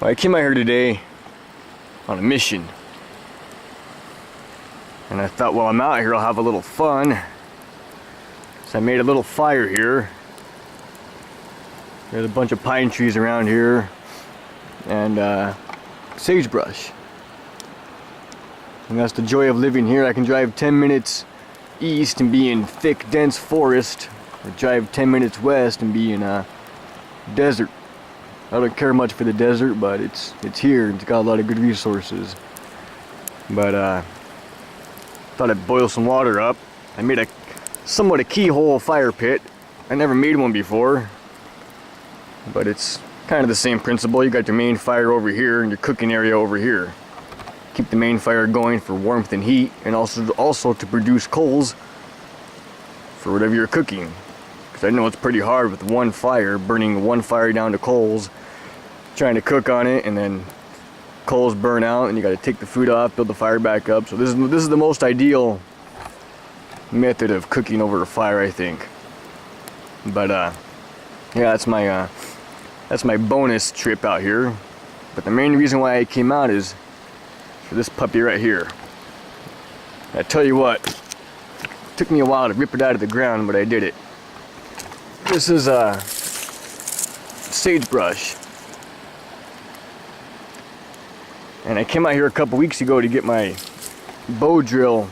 Well, I came out here today on a mission, and I thought while I'm out here I'll have a little fun. So I made a little fire here. There's a bunch of pine trees around here and sagebrush. And that's the joy of living here. I can drive 10 minutes east and be in thick, dense forest, or drive 10 minutes west and be in a desert. I don't care much for the desert, but it's here. It's got a lot of good resources. But thought I'd boil some water up. I made a somewhat a keyhole fire pit. I never made one before, but it's kind of the same principle. You got your main fire over here and your cooking area over here. Keep the main fire going for warmth and heat, and also to produce coals for whatever you're cooking. Because I know it's pretty hard with one fire, burning one fire down to coals, trying to cook on it, and then coals burn out, and you got to take the food off, build the fire back up. So this is the most ideal method of cooking over a fire, I think. But yeah, that's my bonus trip out here. But the main reason why I came out is for this puppy right here. I tell you what, it took me a while to rip it out of the ground, but I did it. This is sagebrush. And I came out here a couple weeks ago to get my bow drill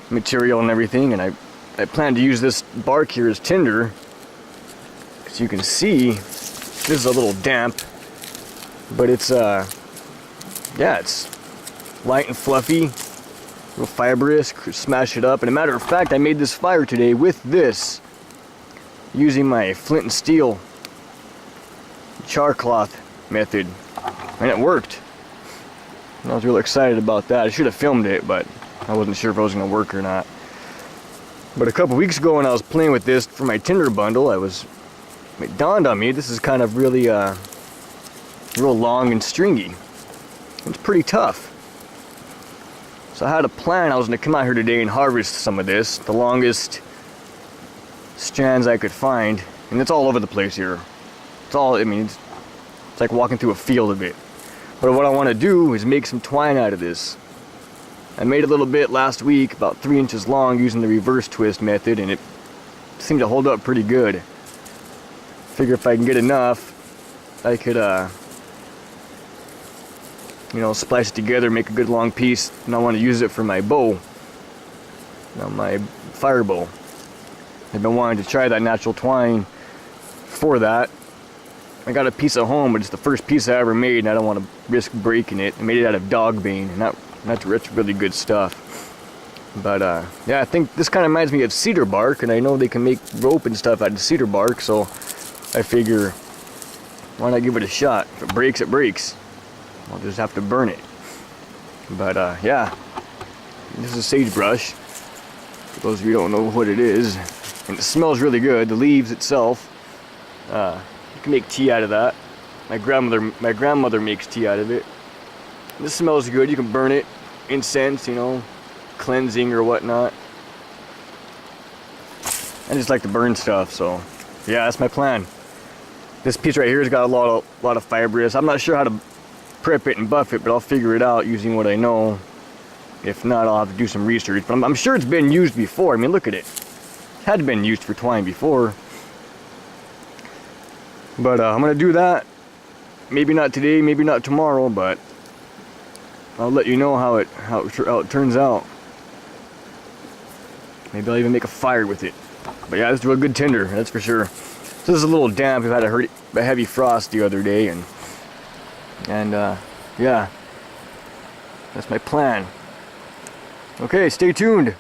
material and everything, and I plan to use this bark here as tinder. As you can see, this is a little damp, but it's yeah, it's light and fluffy, real fibrous. Smash it up. And a matter of fact, I made this fire today with this, using my flint and steel char cloth method, and it worked. And I was really excited about that. I should have filmed it, but I wasn't sure if it was going to work or not. But a couple weeks ago when I was playing with this for my tinder bundle, it dawned on me this is kind of really real long and stringy. It's pretty tough. So I had a plan. I was going to come out here today and harvest some of this, the longest strands I could find, and it's all over the place here. It's all, I mean, it's like walking through a field of it. But what I want to do is make some twine out of this. I made a little bit last week, about 3 inches long, using the reverse twist method, and it seemed to hold up pretty good. Figure if I can get enough, I could you know, splice it together, make a good long piece, and I want to use it for my bow, my fire bow. I've been wanting to try that natural twine for that. I got a piece at home, but it's the first piece I ever made, and I don't want to risk breaking it. I made it out of dog bane, and that's really good stuff. But yeah, I think this kind of reminds me of cedar bark, and I know they can make rope and stuff out of cedar bark, so I figure, why not give it a shot? If it breaks, it breaks. I'll just have to burn it. But yeah, this is sagebrush. For those of you who don't know what it is, and it smells really good. The leaves itself, you can make tea out of that. My grandmother makes tea out of it. This smells good. You can burn it, incense, you know, cleansing or whatnot. I just like to burn stuff, so yeah, that's my plan. This piece right here has got a lot of fibrous. I'm not sure how to prep it and buff it, but I'll figure it out using what I know. If not, I'll have to do some research. But I'm sure it's been used before. I mean, look at it. It had been used for twine before. But I'm gonna do that. Maybe not today, maybe not tomorrow, but I'll let you know how it turns out. Maybe I'll even make a fire with it. But yeah, this is real good tinder, that's for sure. So this is a little damp. We've had a heavy frost the other day, and yeah, that's my plan. Okay, stay tuned.